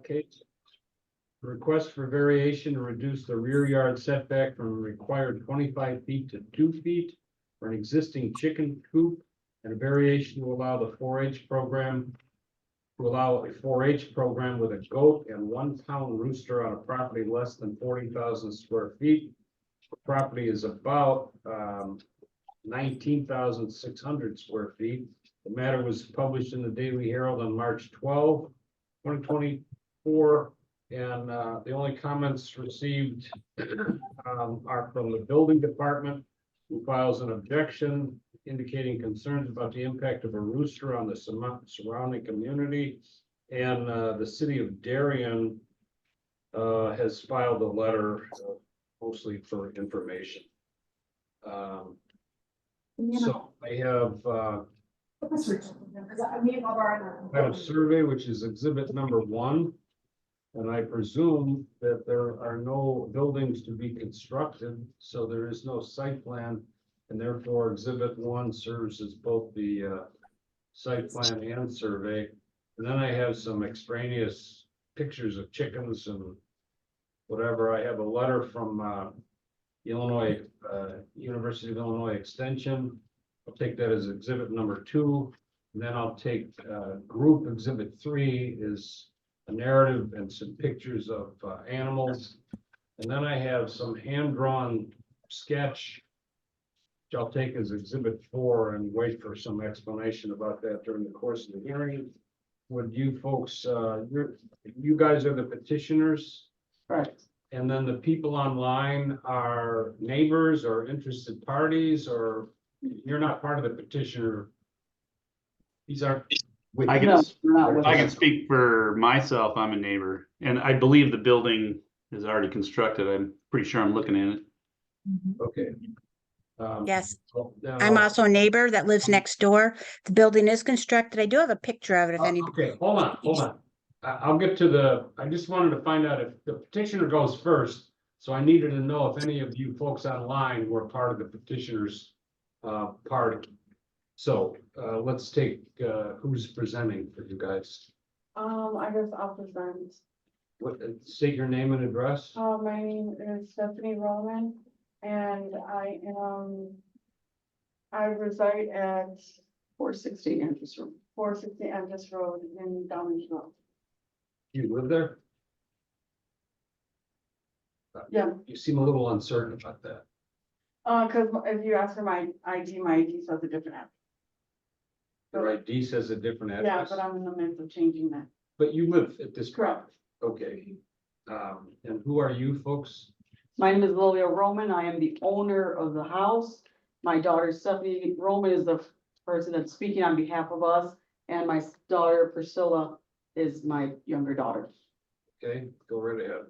Kate. Request for variation to reduce the rear yard setback from required 25 feet to 2 feet for an existing chicken coop, and a variation to allow the 4-H program to allow a 4-H program with a goat and 1 pound rooster on a property less than 40,000 square feet. The property is about 19,600 square feet. The matter was published in the Daily Herald on March 12, 2024. And the only comments received are from the building department, who files an objection indicating concerns about the impact of a rooster on the surrounding community. And the city of Darien has filed a letter mostly for information. So I have a survey, which is exhibit number 1. And I presume that there are no buildings to be constructed, so there is no site plan. And therefore exhibit 1 serves as both the site plan and survey. And then I have some extraneous pictures of chickens and whatever. I have a letter from Illinois, University of Illinois Extension. I'll take that as exhibit number 2. And then I'll take group exhibit 3 is a narrative and some pictures of animals. And then I have some hand-drawn sketch, which I'll take as exhibit 4 and wait for some explanation about that during the course of the hearing. Would you folks, you guys are the petitioners? Right. And then the people online are neighbors or interested parties, or you're not part of the petitioner? These are. I can, No, we're not with I can us. speak for myself. I'm a neighbor, and I believe the building is already constructed. I'm pretty sure I'm looking at it. Okay. Yes, Well, now- I'm also a neighbor that lives next door. The building is constructed. I do have a picture of it if anybody. Okay, hold on. I'll get to the, I just wanted to find out if the petitioner goes first. So I needed to know if any of you folks online were part of the petitioner's party. So let's take who's presenting for you guys. I guess I'll present. What, state your name and address. My name is Stephanie Roman, and I reside at 460 Andrews Road. 460 Andrews Road in Downers Road. You live there? Yeah. You seem a little uncertain about that. Cause if you ask for my ID says a different address. Your ID says a different Yeah, address. but I'm in the midst of changing that. But you live at this. Correct. Okay. And who are you folks? My name is Lilia Roman. I am the owner of the house. My daughter Stephanie Roman is the person that's speaking on behalf of us. And my daughter Priscilla is my younger daughter. Okay, go right ahead.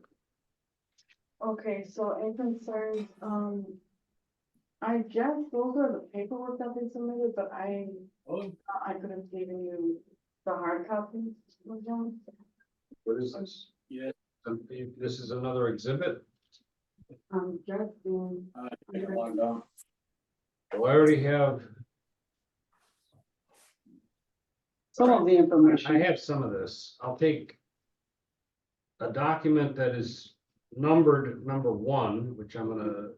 Okay, so in concerns, I guess those are the paperwork that they submitted, but I could have given you the hard copies with them. What is this? Yeah. This is another exhibit. Just being. Oh, I already have, Some of the I information. have some of this. I'll take a document that is numbered number 1, which I'm gonna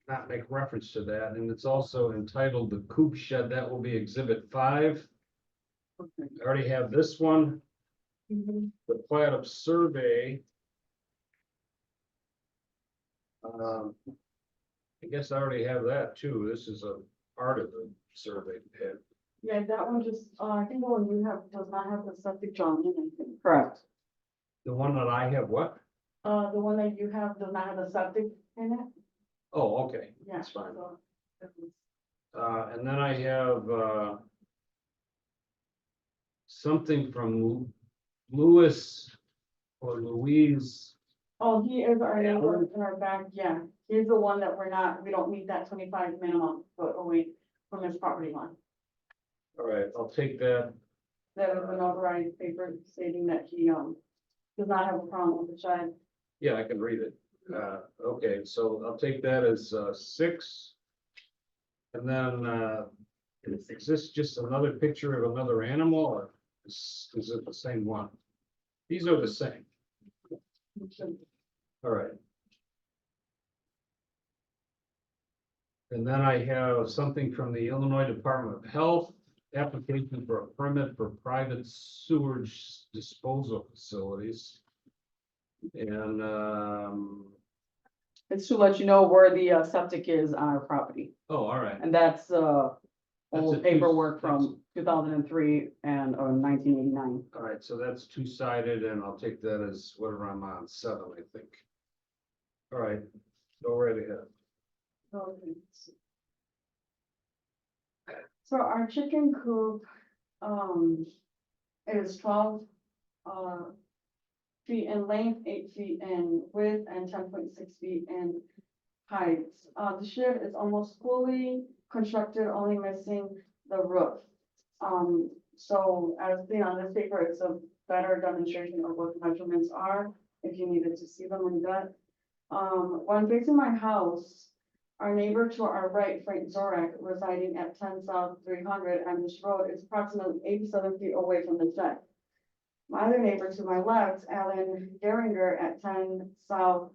not make reference to that, and it's also entitled the coop shed. That will be exhibit 5. Okay. I already have this one, Mhm. the plat of survey. I guess I already have that too. This is a part of the survey. Yeah, that one just, I think the one you have does not have the septic drawn in, I think. Correct. The one that I have, what? The one that you have does not have the septic in it. Oh, okay, Yeah. that's fine. so that was- And then I have something from Louis or Louise. Oh, he is our neighbor Alan? in our back, yeah. He's the one that we don't meet that 25 minimum foot away from his property line. All right, I'll take that. That is an authorized paper stating that he, does not have a problem with the shed. Yeah, I can read it. Okay, so I'll take that as 6. And then is this just another picture of another animal, or is it the same one? These are the same. All right. And then I have something from the Illinois Department of Health, application for a permit for private sewage disposal facilities. And, It's to let you know where the septic is on our property, oh, all right. and that's That's a old two- paperwork from 2003 and 1989. All right, so that's two-sided, and I'll take that as whatever I'm on, 7, I think. All right, go right ahead. Okay. So our chicken coop, is 12, feet in length, 8 feet in width, and 10.6 feet in height. The shed is almost fully constructed, only missing the roof. So as seen on this paper, it's a better demonstration of what the measurements are, if you needed to see them in that. When facing my house, our neighbor to our right, Frank Zorak, residing at 10 South 300 Amish Road, is approximately 87 feet away from the shed. My other neighbor to my left, Alan Geringer, at 10 South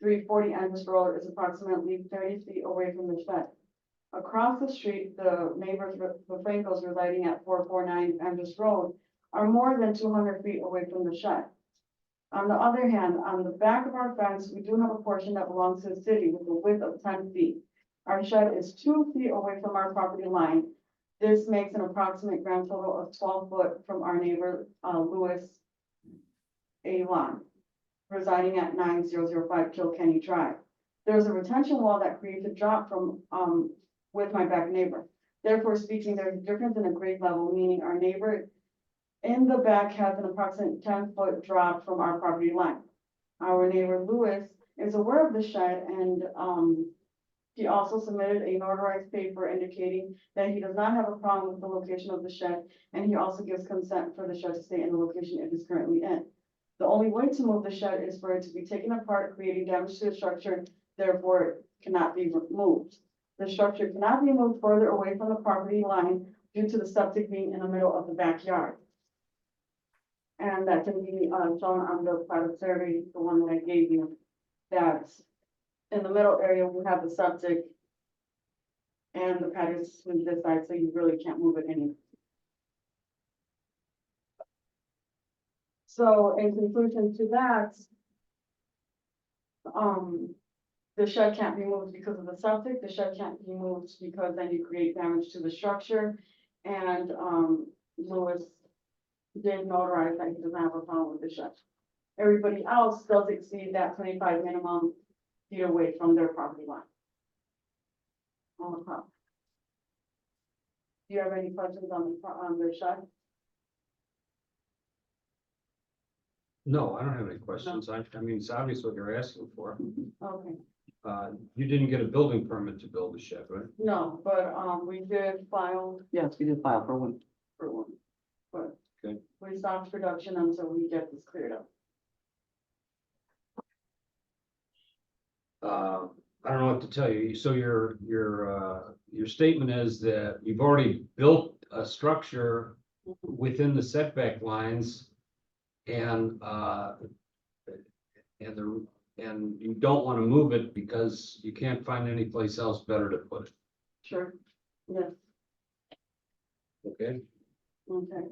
340 Amish Road, is approximately 30 feet away from the shed. Across the street, the neighbors, the Frankos residing at 449 Amish Road, are more than 200 feet away from the shed. On the other hand, on the back of our fence, we do have a portion that belongs to the city with a width of 10 feet. Our shed is 2 feet away from our property line. This makes an approximate grand total of 12 foot from our neighbor, Louis A. Lon, residing at 9005 Kilkenny Drive. There's a retention wall that creates a drop from, with my back neighbor. Therefore speaking, there's a difference in the grade level, meaning our neighbor in the back has an approximate 10-foot drop from our property line. Our neighbor Louis is aware of the shed, and he also submitted a notarized paper indicating that he does not have a problem with the location of the shed, and he also gives consent for the shed to stay in the location it is currently in. The only way to move the shed is for it to be taken apart, creating damage to the structure, therefore it cannot be moved. The structure cannot be moved further away from the property line due to the septic being in the middle of the backyard. And that can be shown on the plat of survey, the one that I gave you, that in the middle area, we have the septic and the patio is to this side, so you really can't move it any. So in conclusion to that, the shed can't be moved because of the septic, the shed can't be moved because then you create damage to the structure. And, Louis did notarize that he doesn't have a problem with the shed. Everybody else does exceed that 25 minimum feet away from their property line. On the property. Do you have any questions on the shed? No, I don't have any questions. I mean, it's obvious what you're asking for. Okay, You didn't get a building permit to build a shed, right? no, but, we did file Yes, we did file for one. for one, but. Okay. We stopped production until we get this cleared up. I don't know what to tell you. So your statement is that you've already built a structure within the setback lines and you don't want to move it because you can't find any place else better to put it. Sure, yes, Okay? okay.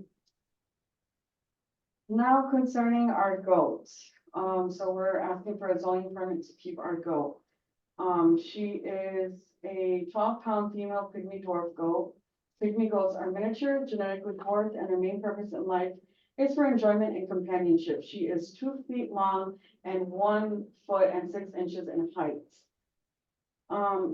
Now concerning our goats, so we're asking for a zoning permit to keep our goat. She is a 12-pound female pygmy dwarf goat. Pygmy goats are miniature, genetically dwarfed, and their main purpose in life is for enjoyment and companionship. She is 2 feet long and 1 foot and 6 inches in height.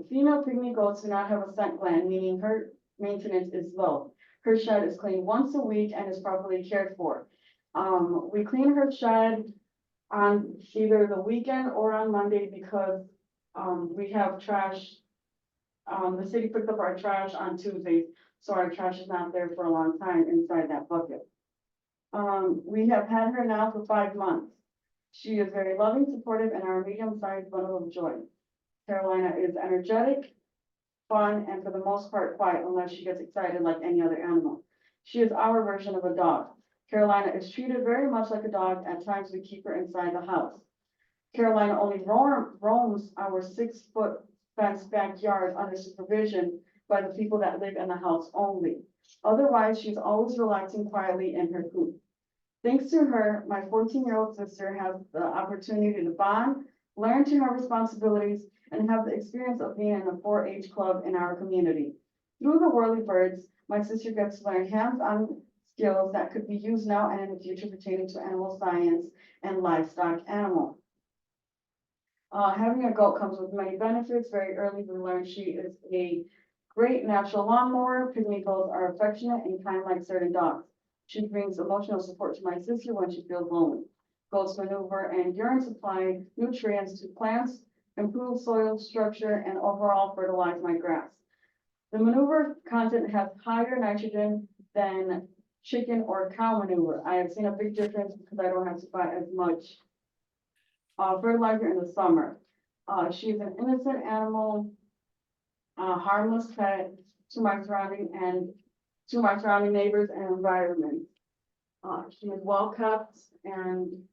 Female pygmy goats do not have a scent gland, meaning her maintenance is low. Her shed is cleaned once a week and is properly cared for. We clean her shed on either the weekend or on Monday because, we have trash. The city picks up our trash on Tuesdays, so our trash is not there for a long time inside that bucket. We have had her now for 5 months. She is very loving, supportive, and our medium-sized bundle of joy. Carolina is energetic, fun, and for the most part quiet unless she gets excited like any other animal. She is our version of a dog. Carolina is treated very much like a dog. At times we keep her inside the house. Carolina only roams our 6-foot fenced backyard under supervision by the people that live in the house only. Otherwise, she's always relaxing quietly in her coop. Thanks to her, my 14-year-old sister has the opportunity to bond, learn to have responsibilities, and have the experience of being in a 4-H club in our community. Through the Whirly Birds, my sister gets to learn hands-on skills that could be used now and in the future pertaining to animal science and livestock animal. Having a goat comes with many benefits. Very early, we learned she is a great natural lawnmower. Pygmy goats are affectionate and kind like certain dogs. She brings emotional support to my sister when she feels lonely. Goats maneuver and urine supply nutrients to plants, improve soil structure, and overall fertilize my grass. The manure content has higher nitrogen than chicken or cow manure. I have seen a big difference because I don't have to buy as much fertilizer in the summer. She's an innocent animal, harmless pet to my surrounding neighbors and environment. She is well kept, and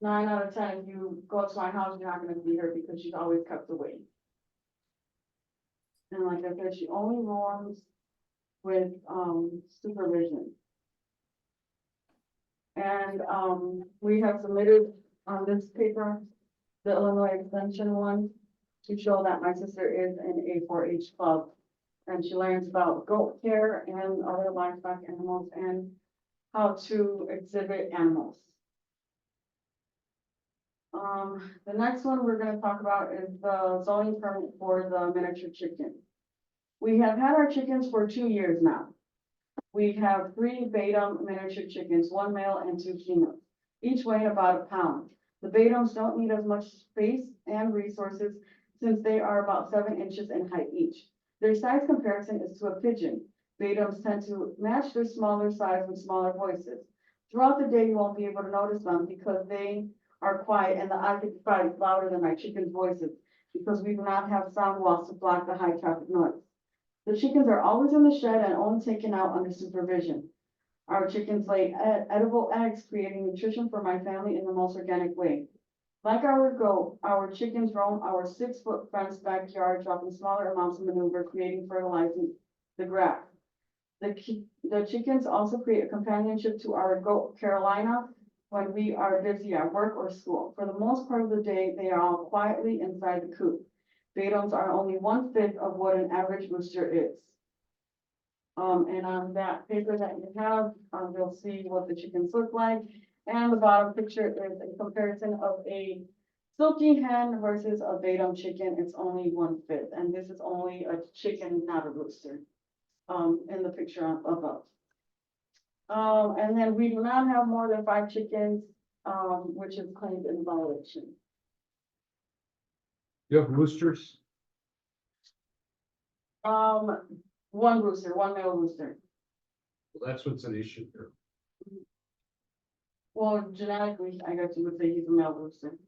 9 out of 10, if you go to my house, you're not gonna see her because she's always kept away. And like I said, she only roams with supervision. And we have submitted on this paper, the Illinois Extension one, to show that my sister is in a 4-H club. And she learns about goat care and other livestock animals and how to exhibit animals. The next one we're gonna talk about is the zoning permit for the miniature chicken. We have had our chickens for 2 years now. We have 3 Batum miniature chickens, 1 male and 2 females, each weighing about a pound. The Batums don't need as much space and resources since they are about 7 inches in height each. Their size comparison is to a pigeon. Batums tend to match their smaller size with smaller voices. Throughout the day, you won't be able to notice them because they are quiet and the occupy is louder than my chickens' voices because we do not have sound walls to block the high traffic noise. The chickens are always in the shed and only taken out under supervision. Our chickens lay edible eggs, creating nutrition for my family in the most organic way. Like our goat, our chickens roam our 6-foot fenced backyard, dropping smaller amounts of manure, creating fertilizing the grass. The chickens also create a companionship to our goat, Carolina, when we are busy at work or school. For the most part of the day, they are all quietly inside the coop. Batums are only 1/5 of what an average rooster is. And on that paper that you have, you'll see what the chickens look like. And the bottom picture is a comparison of a silky hen versus a Batum chicken. It's only 1/5, and this is only a chicken, not a rooster, in the picture above. And then we do not have more than 5 chickens, which is claimed in violation. You have roosters? 1 rooster, 1 male rooster. Well, that's what's an issue here. Well, genetically, I guess you would say he's a male rooster.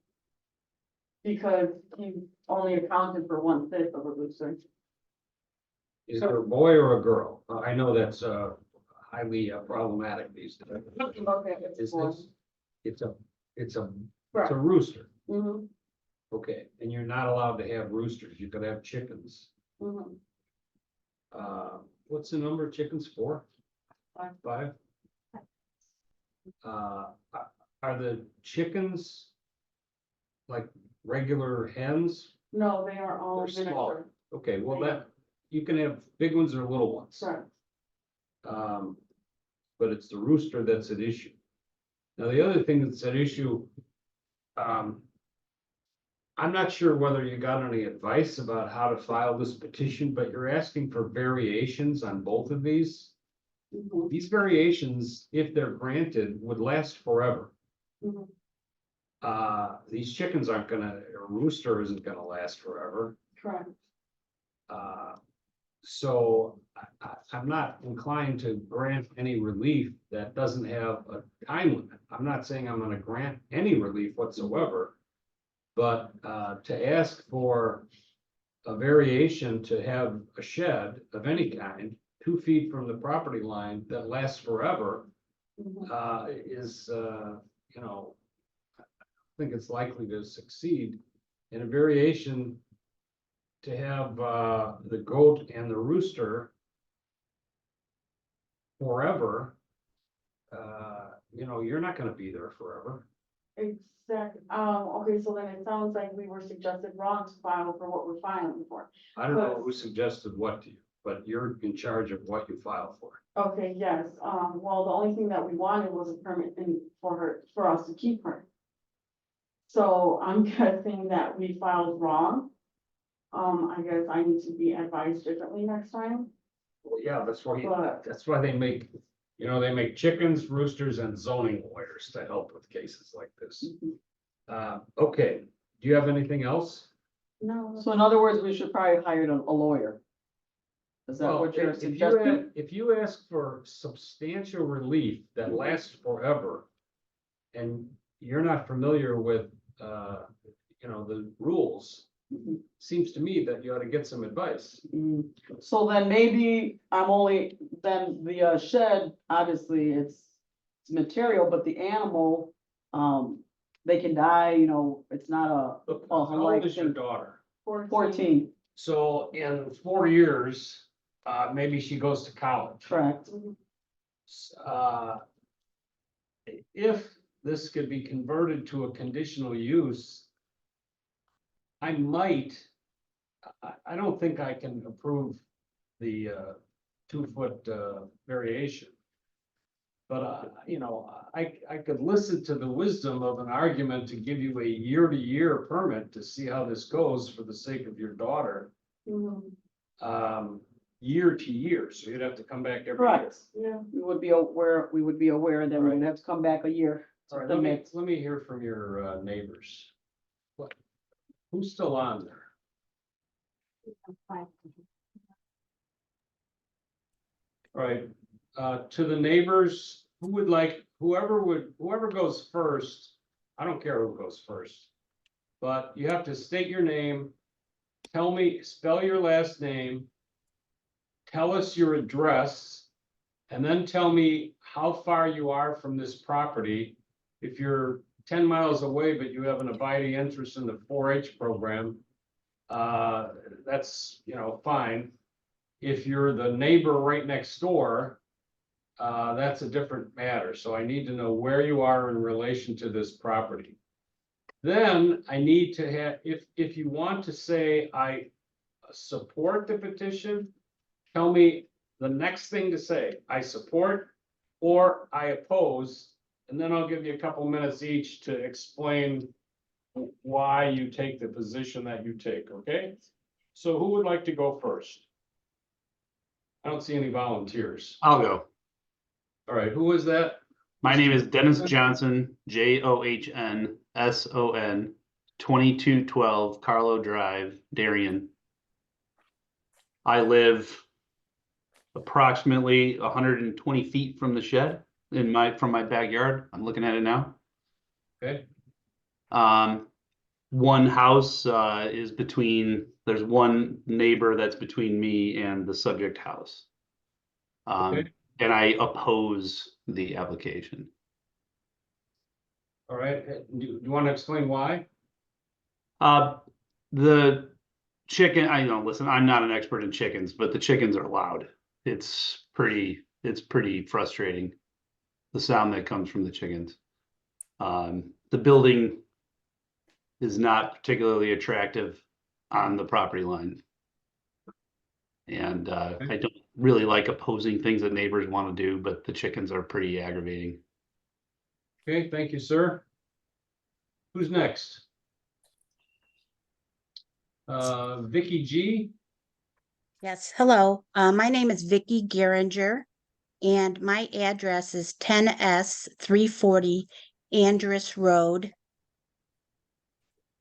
Because he only accounted for 1/5 of a rooster. Is it a boy or a girl? I know that's highly problematic these days. Okay, it's Is boy. this, it's a Correct. rooster, Mhm, okay, and you're not allowed to have roosters, you could have chickens. mhm. What's the number of chickens, 4? 5. 5? Are the chickens like regular hens? No, they are all They're miniature. smaller. Okay, well that, you can have big ones or little ones. Correct. But it's the rooster that's at issue. Now, the other thing that's at issue, I'm not sure whether you got any advice about how to file this petition, but you're asking for variations on both of these. Mhm, These variations, if they're granted, would last forever. mhm. These chickens aren't gonna, a rooster isn't gonna last forever. Correct. So I'm not inclined to grant any relief that doesn't have a time limit. I'm not saying I'm gonna grant any relief whatsoever. But to ask for a variation to have a shed of any kind, 2 feet from the property line that lasts forever, is, you know, I think it's likely to succeed in a variation to have, the goat and the rooster forever. You know, you're not gonna be there forever. Exactly, okay, so then it sounds like we were suggested wrong to file for what we're filing for. I don't know who suggested what to you, but you're in charge of what you file for. Okay, yes, well, the only thing that we wanted was a permit in for her, for us to keep her. So I'm guessing that we filed wrong. I guess I need to be advised differently next time, Well, yeah, but, that's why they make, you know, they make chickens, roosters, and zoning lawyers to help with cases like this. Okay, do you have anything else? no. So in other words, we should probably hire a lawyer. Is that Well, what you're if you suggesting? if you ask for substantial relief that lasts forever, and you're not familiar with, you know, the rules, Mhm. seems to me that you ought to get some advice. So then maybe I'm only, then the shed, obviously it's material, but the animal, they can die, you know, it's not Look, a how life old is your thing. daughter? 14, So in 4 years, maybe she goes to college. correct. Uh, If this could be converted to a conditional use, I might, I don't think I can approve the 2 foot variation. But you know, I could listen to the wisdom of an argument to give you a year-to-year permit to see how this goes for the sake of your daughter. Year to year, so you'd have to come back every year. Correct. Yeah, We would be aware that we would have to come back a year. All right, to make- let me hear from your neighbors. What, who's still on there? All right, to the neighbors, who would like, whoever goes first, I don't care who goes first. But you have to state your name, tell me, spell your last name, tell us your address, and then tell me how far you are from this property. If you're 10 miles away, but you have an abiding interest in the 4-H program, that's, you know, fine. If you're the neighbor right next door, that's a different matter. So I need to know where you are in relation to this property. Then I need to have, if you want to say, I support the petition, tell me the next thing to say, I support or I oppose, and then I'll give you a couple minutes each to explain why you take the position that you take, okay? So who would like to go first? I don't see any volunteers. I'll go. All right, who was that? My name is Dennis Johnson, Johnsson, 2212 Carlo Drive, Darien. I live approximately 120 feet from the shed from my backyard. I'm looking at it now. Okay, One house is between, there's one neighbor that's between me and the subject house. Okay. And I oppose the application. all right. Do you want to explain why? The chicken, I know, listen, I'm not an expert in chickens, but the chickens are loud. It's pretty frustrating, the sound that comes from the chickens. The building is not particularly attractive on the property line. And I don't really like opposing things that neighbors want to do, but the chickens are pretty aggravating. Okay, thank you, sir. Who's next? Vicky G. Yes, hello. My name is Vicky Geringer, and my address is 10S 340 Andrus Road.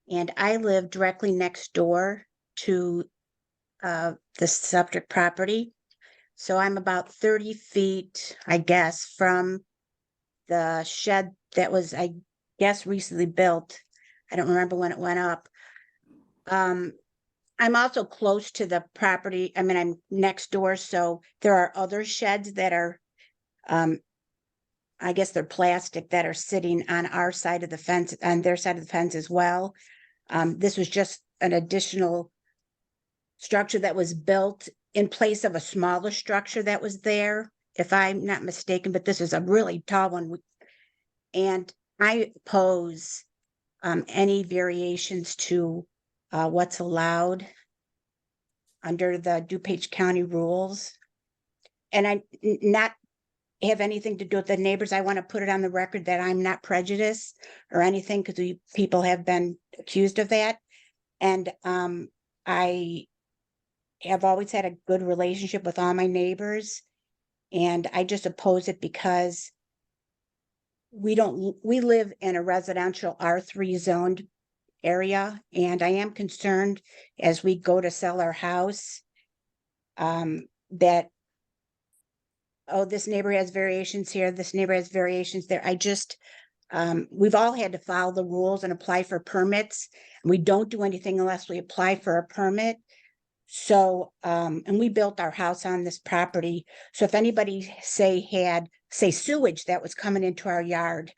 And I live directly next door to the subject property. So I'm about 30 feet, I guess, from the shed that was, I guess, recently built. I don't remember when it went up. I'm also close to the property. I mean, I'm next door, so there are other sheds that are I guess they're plastic that are sitting on our side of the fence, on their side of the fence as well. This was just an additional structure that was built in place of a smaller structure that was there, if I'm not mistaken, but this is a really tall one. And I oppose any variations to what's allowed under the DuPage County rules. And not have anything to do with the neighbors. I want to put it on the record that I'm not prejudiced or anything, because people have been accused of that. And I have always had a good relationship with all my neighbors. And I just oppose it because we live in a residential R3 zoned area. And I am concerned as we go to sell our house, that, oh, this neighbor has variations here, this neighbor has variations there. We've all had to follow the rules and apply for permits. We don't do anything unless we apply for a permit. So, and we built our house on this property. So if anybody had sewage that was coming into our yard,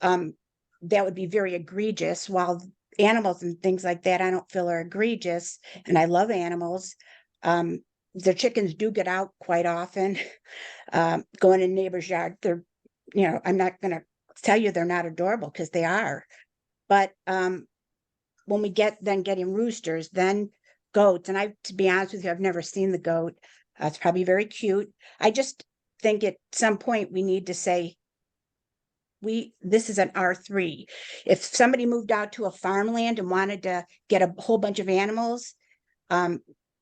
that would be very egregious. While animals and things like that, I don't feel are egregious, and I love animals. The chickens do get out quite often, going in neighbor's yard. They're, I'm not gonna tell you they're not adorable, because they are. But when we getting roosters, then goats, and to be honest with you, I've never seen the goat. It's probably very cute. I just think at some point we need to say, this is an R3. If somebody moved out to a farmland and wanted to get a whole bunch of animals,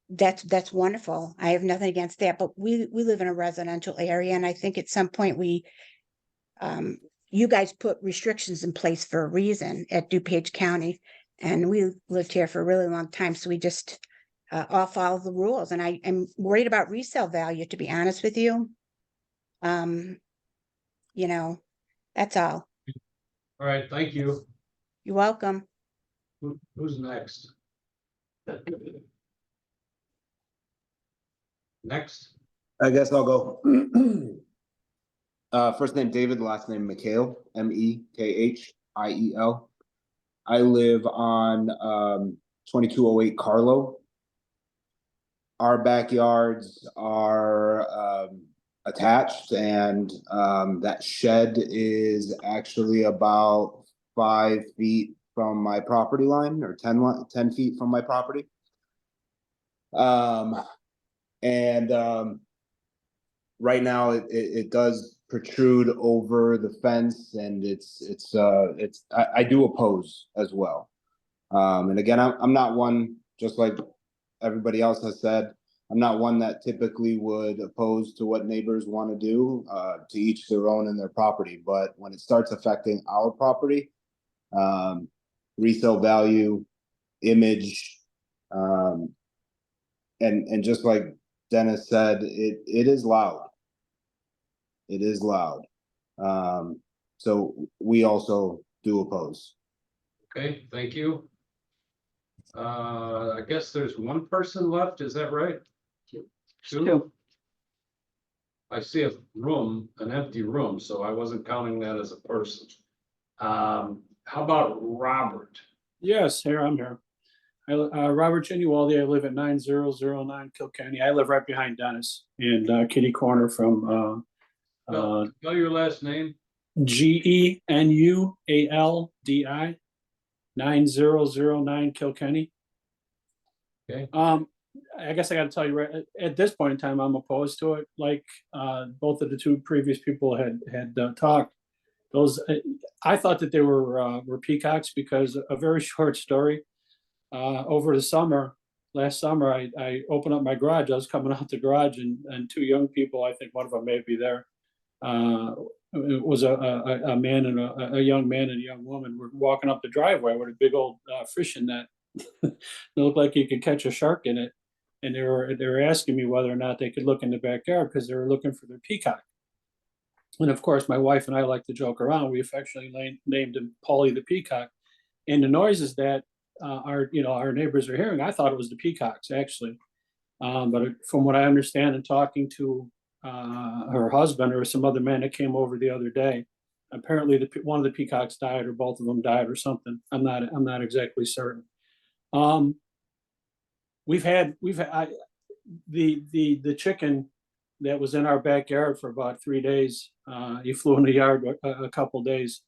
that's wonderful. I have nothing against that, but we live in a residential area, and I think at some point you guys put restrictions in place for a reason at DuPage County, and we lived here for a really long time, so we just all follow the rules. And I am worried about resale value, to be honest with you. That's all. All right, thank you. You're welcome. Who's next? Next, I guess I'll go. First name David, last name McHale, Mekhiel. I live on 2208 Carlo. Our backyards are attached, and that shed is actually about 5 feet from my property line, or 10 feet from my property. Right now it does protrude over the fence, and I do oppose as well. And again, I'm not one, just like everybody else has said, I'm not one that typically would oppose to what neighbors want to do, to each their own in their property. But when it starts affecting our property, resale value, image, and just like Dennis said, it is loud. It is loud. So we also do oppose. okay, thank you. I guess there's one person left, is that right? Two? I see an empty room, so I wasn't counting that as a person. How about Robert? Yes, I'm here. Robert Genualdi. I live at 9009 Kilkenny. I live right behind Dennis, and kitty corner from Spell your last name. GENUALDI, 9009 Kilkenny. Okay. I guess I got to tell you, right at this point in time, I'm opposed to it. Like both of the two previous people had talked. Those I thought that they were peacocks, because a very short story. Over the last summer, I opened up my garage. I was coming out the garage, and two young people, I think one of them may be there. It was a man and a young man and a young woman were walking up the driveway with a big old fishing net. It looked like you could catch a shark in it. And they were asking me whether or not they could look in the backyard, because they were looking for their peacock. And of course, my wife and I like to joke around. We affectionately named him Paulie the Peacock. And the noises that our neighbors are hearing, I thought it was the peacocks, actually. But from what I understand and talking to her husband or some other man that came over the other day. Apparently, one of the peacocks died, or both of them died, or something. I'm not exactly certain. The chicken that was in our backyard for about 3 days. He flew in the yard a couple days,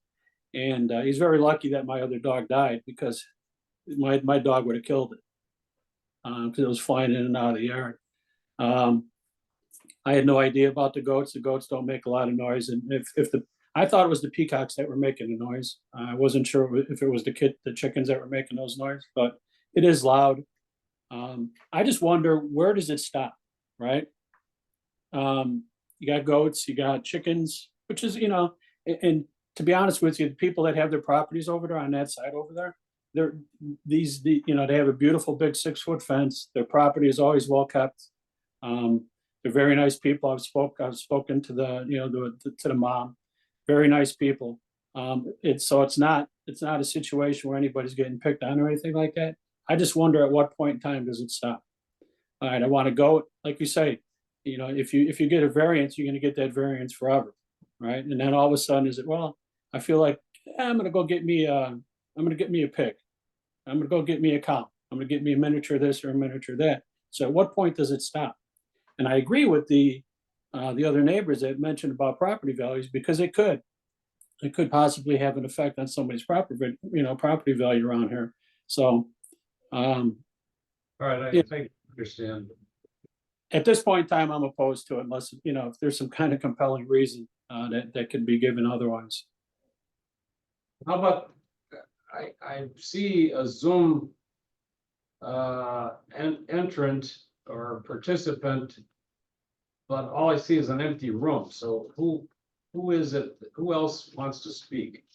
and he's very lucky that my other dog died, because my dog would have killed it, because it was flying in and out of the yard. I had no idea about the goats. The goats don't make a lot of noise, and I thought it was the peacocks that were making the noise. I wasn't sure if it was the chickens that were making those noise, but it is loud. I just wonder, where does it stop, right? You got goats, you got chickens, which is, and to be honest with you, the people that have their properties over there on that side over there, they have a beautiful big 6-foot fence. Their property is always well kept. They're very nice people. I've spoken to the mom. Very nice people. It's not a situation where anybody's getting picked on or anything like that. I just wonder, at what point in time does it stop? All right, I want to go, like you say, if you get a variance, you're going to get that variance forever, right? And then all of a sudden, I feel like I'm going to go get me a pig. I'm going to go get me a cow. I'm going to get me a miniature this or a miniature that. So at what point does it stop? And I agree with the other neighbors that mentioned about property values, because it could possibly have an effect on somebody's property value around here. So, All right, I understand. at this point in time, I'm opposed to it, unless, if there's some kind of compelling reason that could be given otherwise. How about, I see a Zoom entrant or participant, but all I see is an empty room. So who is it? Who else wants to speak?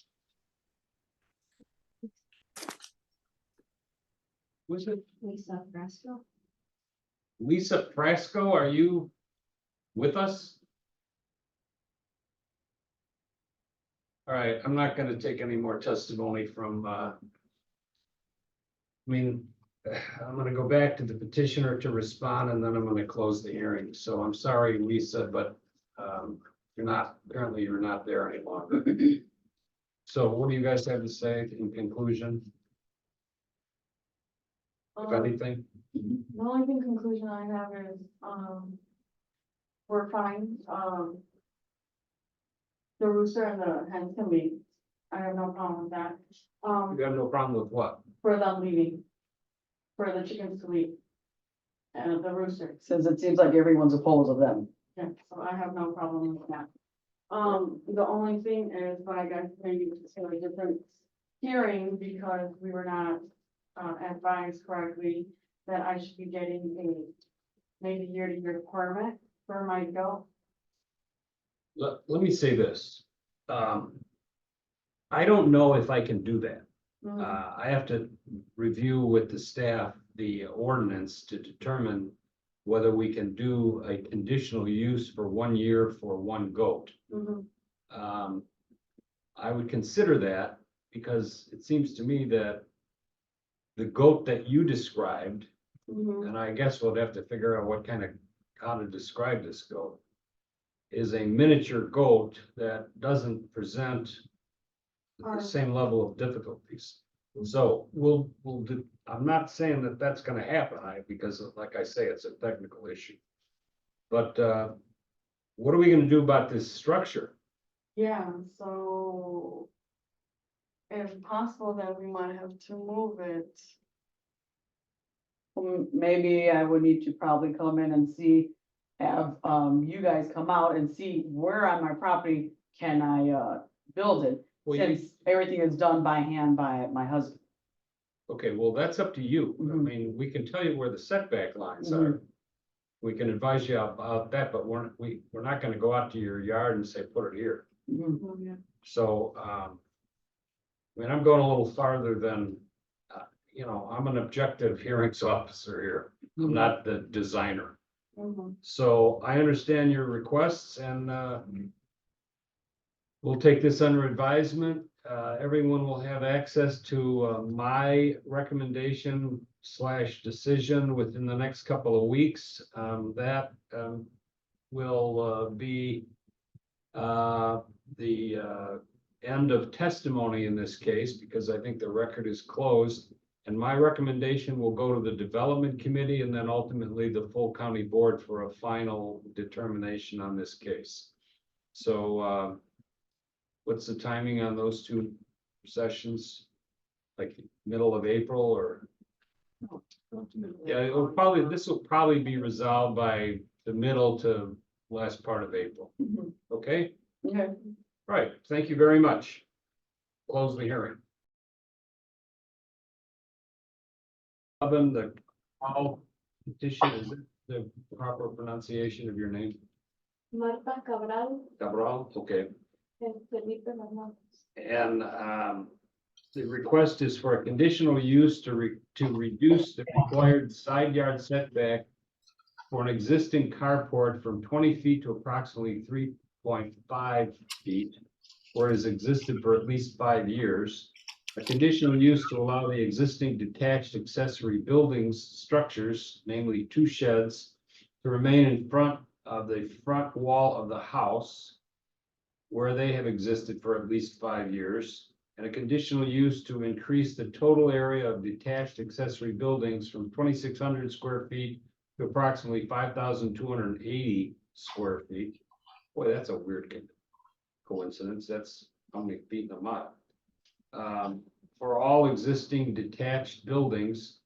Who is it? Lisa Fresco. Lisa Frasco, are you with us? All right, I'm not gonna take any more testimony from, I'm gonna go back to the petitioner to respond, and then I'm gonna close the hearing. So I'm sorry, Lisa, but apparently you're not there any longer. So what do you guys have to say in conclusion, if anything? The only conclusion I have is, we're fine, the rooster and the hens can leave. I have no problem with that. You have no problem with what? For them leaving, for the chickens to leave. And the rooster, Since it seems like everyone's opposed of them. yeah, so I have no problem with that. The only thing is, but I guess maybe it's a different hearing, because we were not advised correctly that I should be getting maybe year-to-year permit for my goat. Let me say this. I don't know if I can do that. I have to review with the staff the ordinance to determine whether we can do a conditional use for 1 year for one goat. I would consider that, because it seems to me that the goat that you described, and I guess we'll have to figure out how to describe this goat, is a miniature goat that doesn't present the same level of difficulties. So I'm not saying that that's gonna happen, because like I say, it's a technical issue. But what are we gonna do about this structure? Yeah, so if possible, then we might have to move it. Maybe I would need to probably come in and have you guys come out and see where on my property can I build it, Well, since everything is done by hand by my husband. Okay, well, that's up to you. I Mhm. mean, we can tell you where the setback lines are. We can advise you about that, but we're not gonna go out to your yard and say, put it here. Mhm. So, I'm going a little farther than, I'm an objective hearings officer here. I'm not the designer. So I understand your requests, and we'll take this under advisement. Everyone will have access to my recommendation / decision within the next couple of weeks. will be the end of testimony in this case, because I think the record is closed. And my recommendation will go to the Development Committee and then ultimately the full county board for a final determination on this case. So what's the timing on those two sessions? Like middle of April or? Yeah, this will probably be resolved by the middle to last part of April. Mhm. Okay, Okay. all right, thank you very much. Close the hearing. Robin, the call petition, is it the proper pronunciation of your name? Marta Cabral Cabral, okay. and Felipe Hernández. And the request is for a conditional use to reduce the required side yard setback for an existing carport from 20 feet to approximately 3.5 feet, where it has existed for at least 5 years. A conditional use to allow the existing detached accessory buildings, structures, namely 2 sheds, to remain in front of the front wall of the house where they have existed for at least 5 years, and a conditional use to increase the total area of detached accessory buildings from 2,600 square feet to approximately 5,280 square feet. Boy, that's a weird coincidence. That's how many feet in a mile. For all existing detached buildings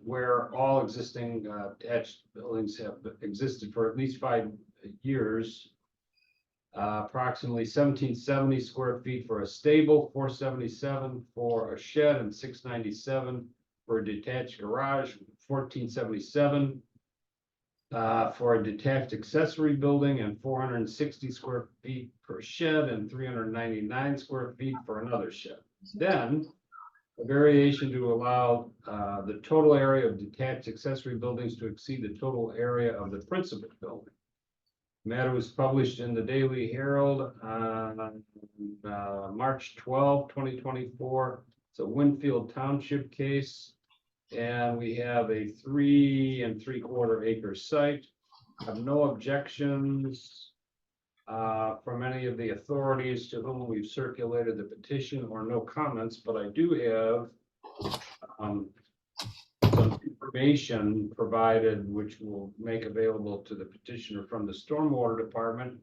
where all existing attached buildings have existed for at least 5 years, approximately 1,770 square feet for a stable, 477 for a shed, and 697 for a detached garage, 1,477 for a detached accessory building, and 460 square feet per shed, and 399 square feet for another shed. Then a variation to allow the total area of detached accessory buildings to exceed the total area of the principal building. Matter was published in the Daily Herald on March 12, 2024. It's a Winfield Township case. And we have a 3 3/4 acre site. I have no objections from any of the authorities to whom we've circulated the petition, or no comments, but I do have some information provided, which will make available to the petitioner from the Stormwater Department.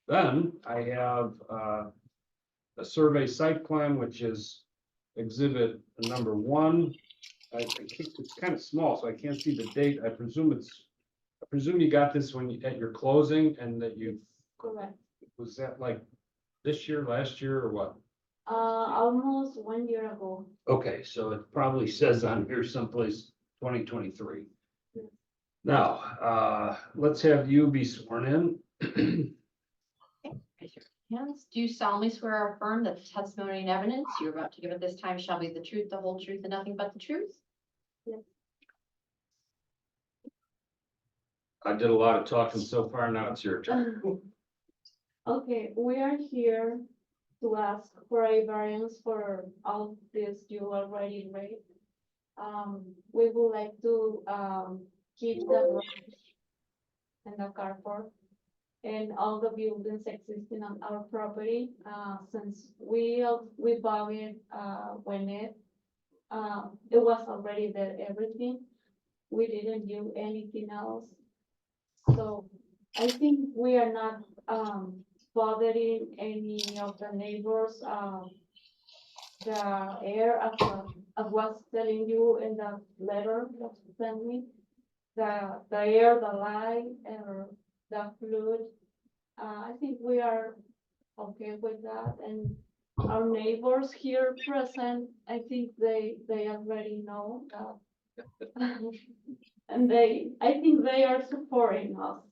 Then I have a survey site plan, which is exhibit number 1. It's kind of small, so I can't see the date. I presume you got this at your closing, and that Correct. was that like this year, last year, or what? Almost 1 year ago. Okay, so it probably says on here someplace 2023. Yes. Now, let's have you be sworn in. Raise your hands. Do you solemnly swear or affirm that the testimony and evidence you're about to give at this time shall be the truth, the whole truth, and nothing but the truth? Yes. I did a lot of talking so far, now it's your turn. Okay, we are here to ask for a variance for all this you already read. We would like to keep the garage and the carport and all the buildings existing on our property, since we bought it when it was already there, everything. We didn't do anything else. So I think we are not bothering any of the neighbors. The air, as I was telling you in the letter that you sent me, the air, the light, and the fluid. I think we are okay with that, and our neighbors here present, I think they already know that. And I think they are supporting us.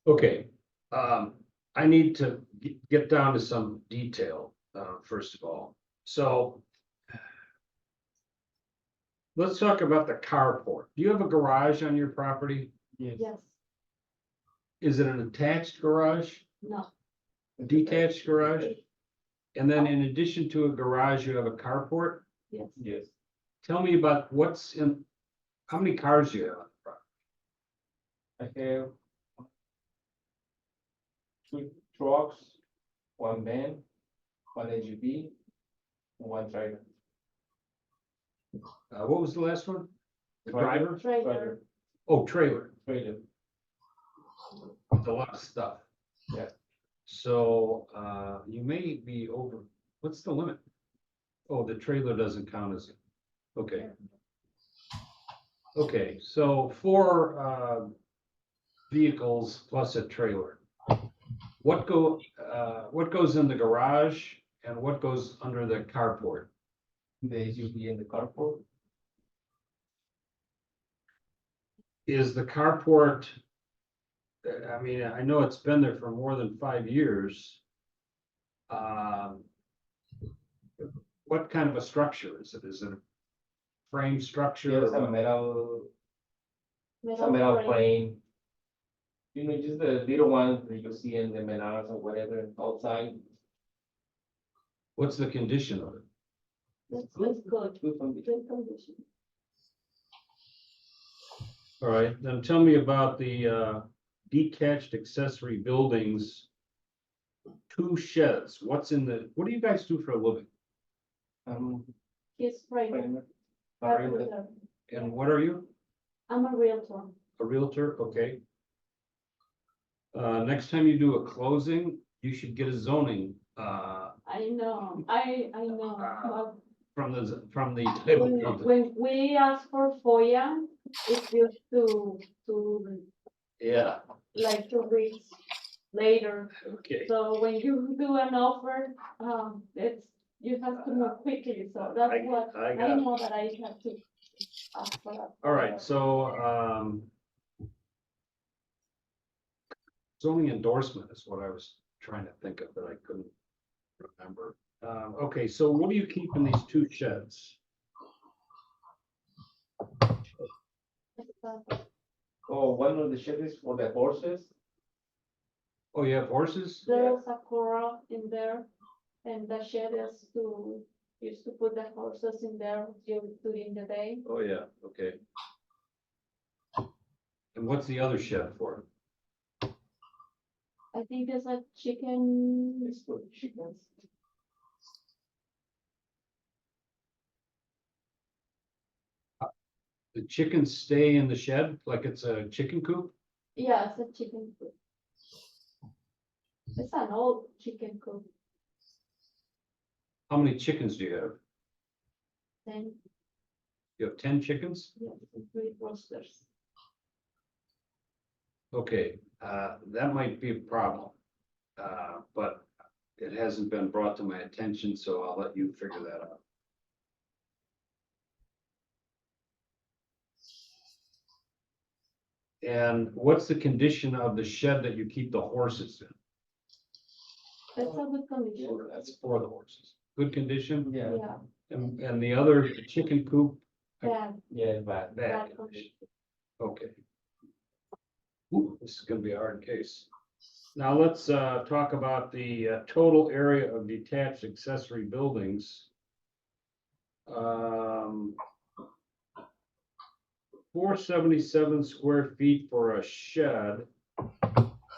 Okay, I need to get down to some detail, first of all. So let's talk about the carport. Do you have a garage on your property? Yes, Is it an attached garage, no, a detached garage? And then in addition to a garage, you have a carport? yes. Yes. Tell me about how many cars you have on the property? I have two trucks, one van, one AGV, and one trailer. What was the last one? The driver? Trailer. Oh, trailer. Trailer. It's a lot of stuff. Yeah. So, you may be over, what's the limit? Oh, the trailer doesn't count as, okay. Okay, so 4, vehicles plus a trailer. What goes in the garage and what goes under the carport? The AGV and the carport. Is the carport, I mean, I know it's been there for more than 5 years. What kind of a structure is it? Is it a frame structure? There's or a what? metal frame. You know, just the little ones that you see in the Menards or whatever outside. What's the condition of it? That's good. Good condition. Good condition. All right, then tell me about the detached accessory buildings. 2 sheds. What do you guys do for a living? He's right. Framer. Carpenter. And what are you? I'm a realtor. A realtor? Okay. Next time you do a closing, you should get a zoning, I know, I know. from the But title When, company. when we ask for FOIA, it's used to Yeah, like 2 weeks later. okay. So when you do an offer, you have to move quickly, so that's what, I I got it. know that I have to ask for that. All right, so, zoning endorsement is what I was trying to think of, but I couldn't remember. Okay, so what do you keep in these 2 sheds? Oh, one of the sheds is for the horses. Oh, you have horses? There's a corral in there, and the shed is used to put the horses in there during the day. Oh, yeah, okay. And what's the other shed for? I think there's a chicken. It's for chickens. The chickens stay in the shed like it's a chicken coop? Yeah, it's a chicken coop. It's an old chicken coop, How many chickens do you have? then, You have 10 chickens? yeah, 3 roosters. Okay, that might be a problem. But it hasn't been brought to my attention, so I'll let you figure that out. And what's the condition of the shed that you keep the horses in? That's a good condition, That's for the horses. Good condition? Yeah, yeah, And the other chicken coop, bad, yeah, but bad bad condition. condition. Okay. Ooh, this is gonna be a hard case. Now let's talk about the total area of detached accessory buildings. 477 square feet for a shed.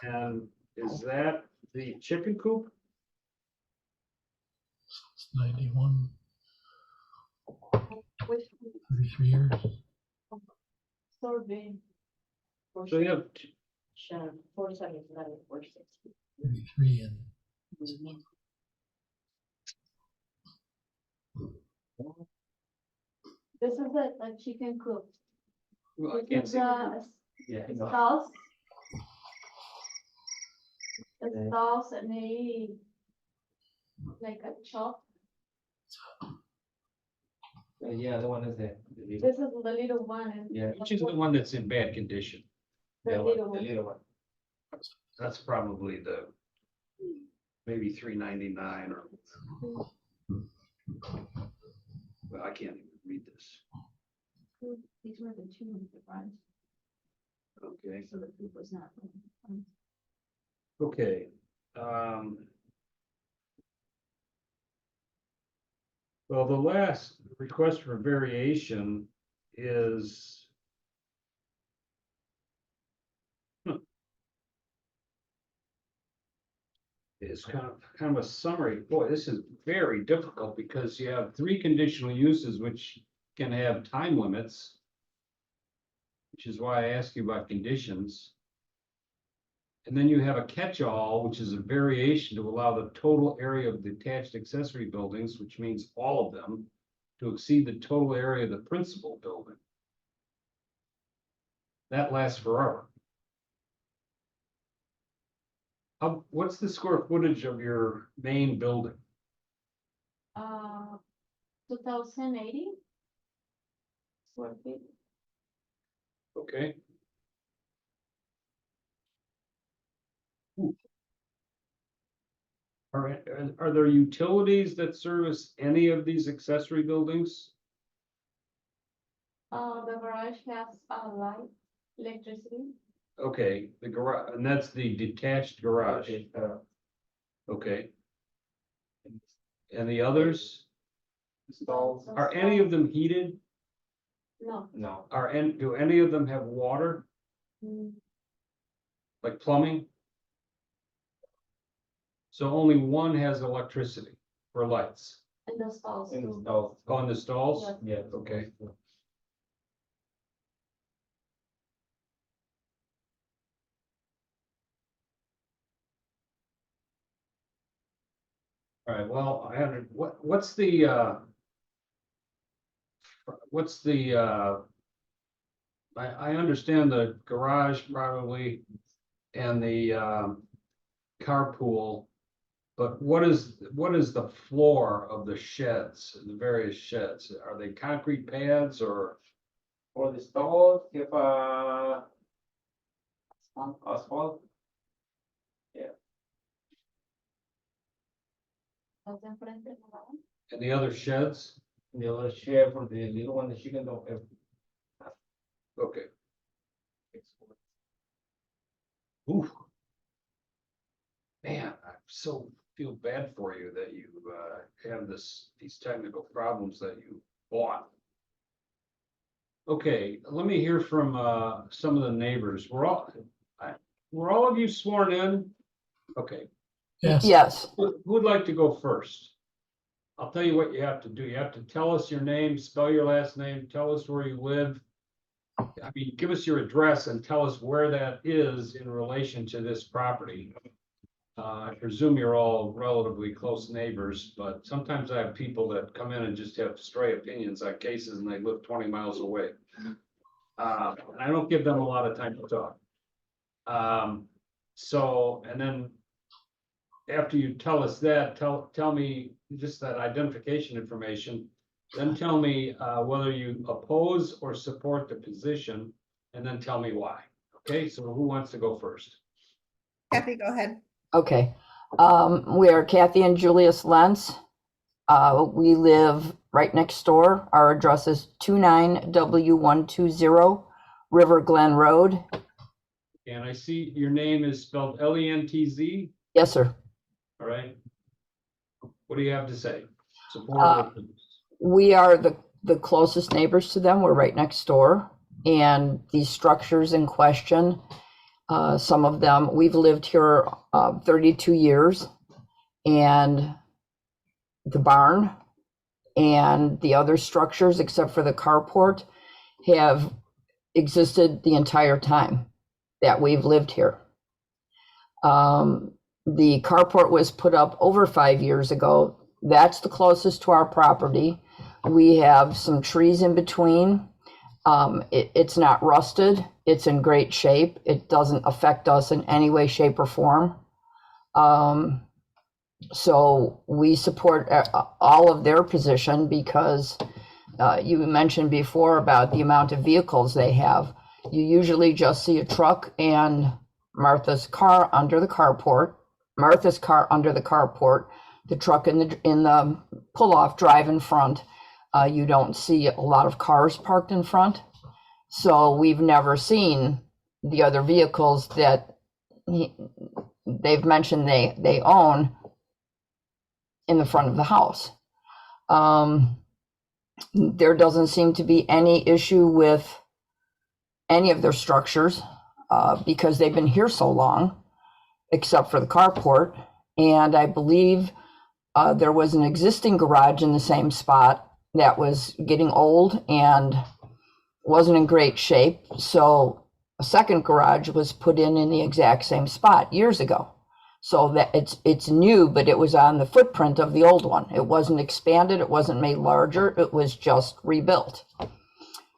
And is that the chicken coop? 91, Which 33 years. survey, So you have, 477, 460. 33 and this is a chicken coop. well, I This can't is see. yeah, a no. stalls. The stalls and like a chop. Yeah, the one is there. This is the little one and. Yeah. Which is the one that's in bad condition? The The little one. little one. That's probably the, maybe 399 or. Well, I can't even read this. These were the 2 in the front, Okay, so the group was not. okay. Well, the last request for variation is is kind of a summary. Boy, this is very difficult because you have 3 conditional uses which can have time limits. Which is why I ask you about conditions. And then you have a catch-all, which is a variation to allow the total area of detached accessory buildings, which means all of them, to exceed the total area of the principal building. That lasts forever. What's the square footage of your main building? 2080 square feet. Okay. Ooh. Are there utilities that service any of these accessory buildings? The garage has light, electricity. Okay, the garage, and that's the detached garage. Okay. And the others, Stalls, are any of them heated? No. no, Do any of them have water, Mm, like plumbing? So only one has electricity for lights. and the stalls in the too. stalls, Oh, in the stalls? Yes. yeah. Okay. All right, well, what's the I understand the garage probably and the carpool, but what is the floor of the sheds, the various sheds? Are they concrete pads or? For the stalls, you have asphalt, Los de enfrente no van. And the other sheds? the other share for the little one, the chicken don't have. Okay. Oof. Man, I so feel bad for you that you have these technical problems that you bought. Okay, let me hear from some of the neighbors. Were all of you sworn in? Okay, Yes. Yes, who would like to go first? I'll tell you what you have to do. You have to tell us your name, spell your last name, tell us where you live. I mean, give us your address and tell us where that is in relation to this property. I presume you're all relatively close neighbors, but sometimes I have people that come in and just have stray opinions on cases and they live 20 miles away. I don't give them a lot of time to talk. And then after you tell us that, tell me just that identification information, then tell me whether you oppose or support the position, and then tell me why. Okay, so who wants to go first? Kathy, go ahead. okay. We are Kathy and Julius Lentz. We live right next door. Our address is 29W120 River Glen Road. And I see your name is spelled Lentz. Yes, sir. All right. What do you have to say? Support or oppose? We are the closest neighbors to them. We're right next door. And these structures in question, some of them, we've lived here 32 years. And the barn and the other structures, except for the carport, have existed the entire time that we've lived here. The carport was put up over 5 years ago. That's the closest to our property. We have some trees in between. It's not rusted. It's in great shape. It doesn't affect us in any way, shape, or form. So we support all of their position because you mentioned before about the amount of vehicles they have. You usually just see a truck and Martha's car under the carport, the truck in the pull-off drive in front. You don't see a lot of cars parked in front. So we've never seen the other vehicles that they've mentioned they own in the front of the house. There doesn't seem to be any issue with any of their structures because they've been here so long, except for the carport. And I believe there was an existing garage in the same spot that was getting old and wasn't in great shape. So a second garage was put in the exact same spot years ago. So that it's new, but it was on the footprint of the old one. It wasn't expanded. It wasn't made larger. It was just rebuilt.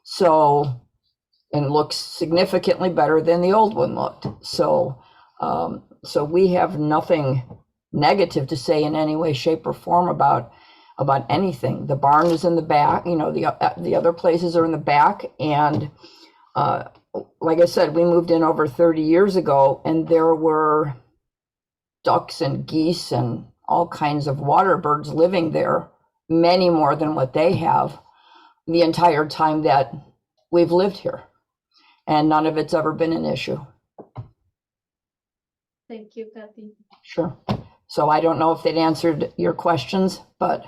So, and looks significantly better than the old one looked. So, so we have nothing negative to say in any way, shape, or form about anything. The barn is in the back. You know, the other places are in the back, and like I said, we moved in over 30 years ago, and there were ducks and geese and all kinds of water birds living there, many more than what they have the entire time that we've lived here. And none of it's ever been an issue. Thank you, Kathy. Sure. So I don't know if that answered your questions, but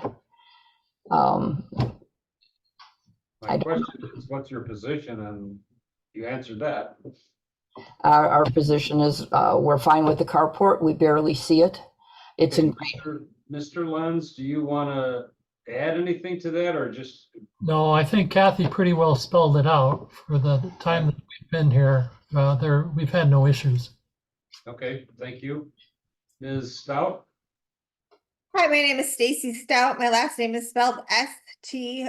My I don't- question is, what's your position? And you answered that. our position is we're fine with the carport. We barely see it. It's in great. Mr. Lenz, do you want to add anything to that, or just? No, I think Kathy pretty well spelled it out for the time that we've been here. We've had no issues. Okay, thank you. Ms. Stout? Hi, my name is Stacy Stout. My last name is spelled Stout.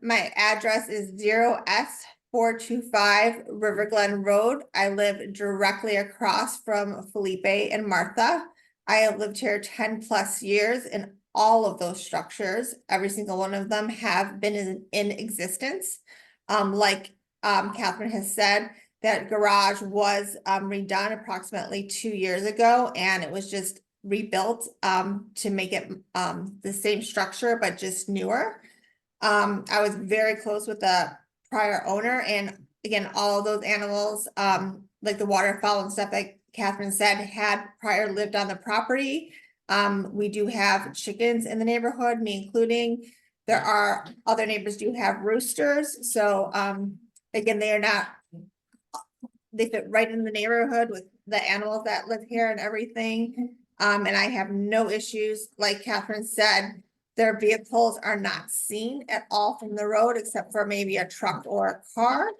My address is 0S425 River Glen Road. I live directly across from Felipe and Martha. I have lived here 10 plus years, and all of those structures, every single one of them, have been in existence. Like Catherine has said, that garage was redone approximately 2 years ago, and it was just rebuilt to make it the same structure but just newer. I was very close with the prior owner, and again, all of those animals, like the waterfowl and stuff like Catherine said, had prior lived on the property. We do have chickens in the neighborhood, me including. There are other neighbors do have roosters, so again, they fit right in the neighborhood with the animals that live here and everything. And I have no issues. Like Catherine said, their vehicles are not seen at all from the road except for maybe a truck or a car.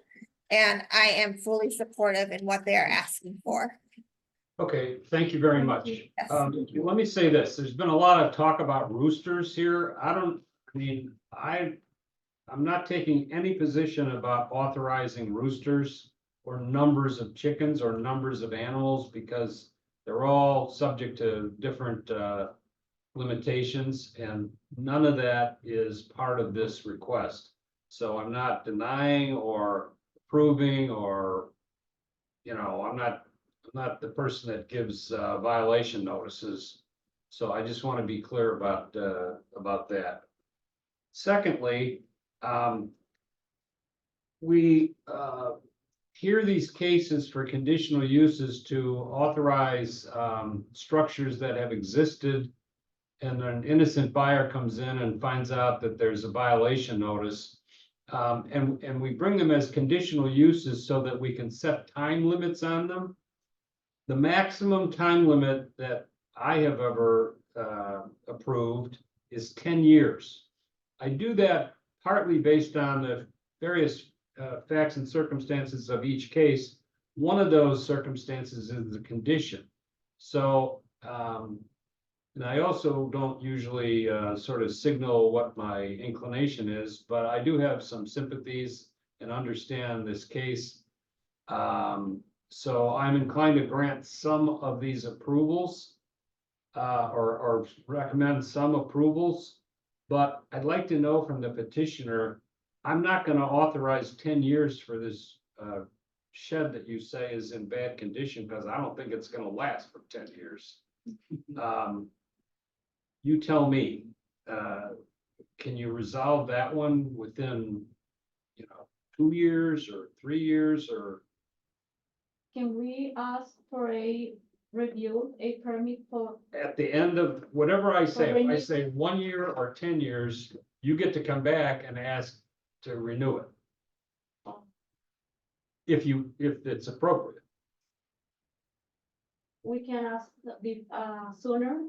And I am fully supportive in what they are asking for. Okay, thank you very much. Yes. Let me say this, there's been a lot of talk about roosters here. I'm not taking any position about authorizing roosters or numbers of chickens or numbers of animals, because they're all subject to different limitations, and none of that is part of this request. So I'm not denying or approving, or, I'm not the person that gives violation notices. So I just want to be clear about that. Secondly, we hear these cases for conditional uses to authorize structures that have existed, and an innocent buyer comes in and finds out that there's a violation notice. And we bring them as conditional uses so that we can set time limits on them. The maximum time limit that I have ever approved is 10 years. I do that partly based on the various facts and circumstances of each case. One of those circumstances is the condition. So, and I also don't usually sort of signal what my inclination is, but I do have some sympathies and understand this case. So I'm inclined to grant some of these approvals or recommend some approvals. But I'd like to know from the petitioner, I'm not going to authorize 10 years for this shed that you say is in bad condition, because I don't think it's going to last for 10 years. You tell me, can you resolve that one within, 2 years or 3 years, or? Can we ask for a review, a permit for, At the end of whatever I say, if I renew- say 1 year or 10 years, you get to come back and ask to renew it. If it's appropriate. we can ask sooner.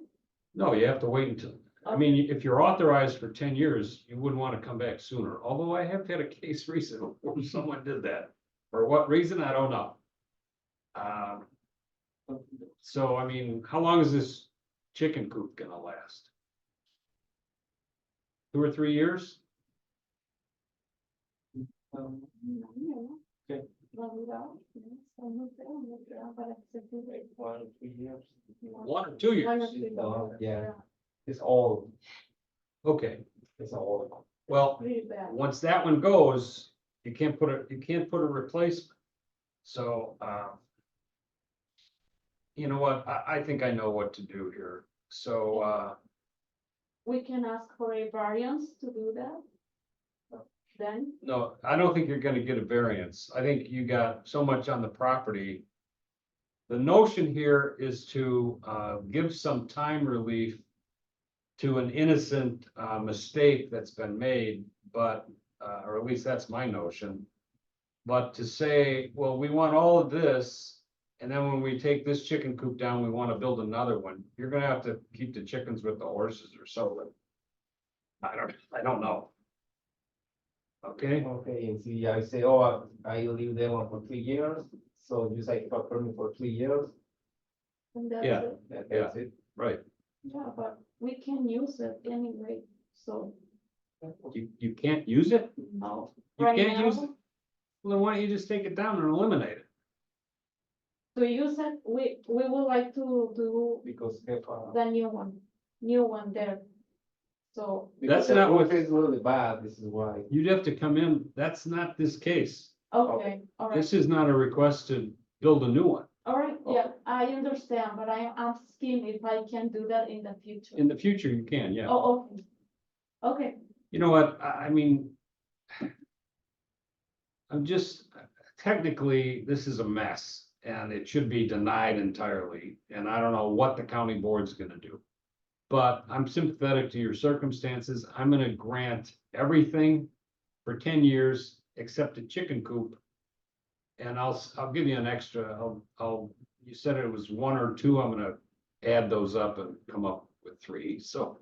No, you have to wait until, I mean, if you're authorized for 10 years, you wouldn't want to come back sooner, although I have had a case recently where someone did that. For what reason, I don't know. So, I mean, how long is this chicken coop gonna last? 2 or 3 years? Okay. 1 or 2 years? Yeah, it's all, Okay, it's all. well, Really bad. once that one goes, you can't put a replacement. So, you know what, I think I know what to do here. So, We can ask for a variance to do that. Then, no, I don't think you're gonna get a variance. I think you got so much on the property. The notion here is to, give some time relief to an innocent, mistake that's been made, but, or at least that's my notion. But to say, well, we want all of this, and then when we take this chicken coop down, we want to build another one, you're gonna have to keep the chickens with the horses or something. I don't know. Okay, Okay, and see, I say, oh, I leave them on for 3 years, so you say for permit for 3 years, and that's Yeah. it. that's it. right. Yeah, but we can use it anyway, so You can't use it? no. You Right can't use it? now, Well, then why don't you just take it down and eliminate it? to use it, we would like to do Because the new one there. So, That's the not what- roof is really bad, this is why. You'd have to come in, that's not this case. okay, all right, This is not a request to build a new one. all right, yeah, I understand, but I'm asking if I can do that in the future. In the future, you can, yeah. Oh, okay. Okay, You know what, I mean. I'm just, technically, this is a mess and it should be denied entirely. And I don't know what the county board's gonna do. But I'm sympathetic to your circumstances. I'm gonna grant everything for 10 years except a chicken coop. And I'll give you an extra, you said it was 1 or 2, I'm gonna add those up and come up with 3, so.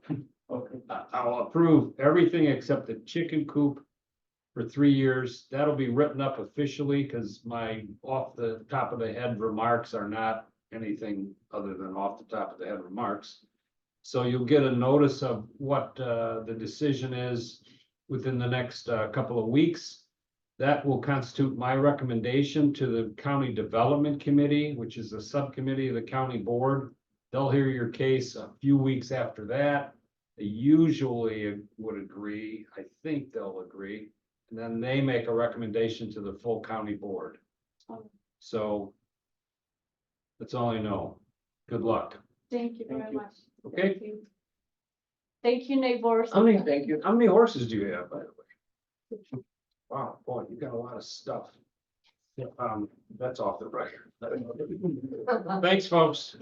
Okay. I'll approve everything except the chicken coop for 3 years. That'll be written up officially, because my off the top of the head remarks are not anything other than off the top of the head remarks. So you'll get a notice of what, the decision is within the next, couple of weeks. That will constitute my recommendation to the County Development Committee, which is a subcommittee of the county board. They'll hear your case a few weeks after that. They usually would agree. I think they'll agree. And then they make a recommendation to the full county board. So that's all I know. Good luck. thank you very Thank you. much. Okay. Thank you. Thank you, neighbors. How many horses do you have, by the way? Wow, boy, you got a lot of stuff. That's off the record. Thanks, folks.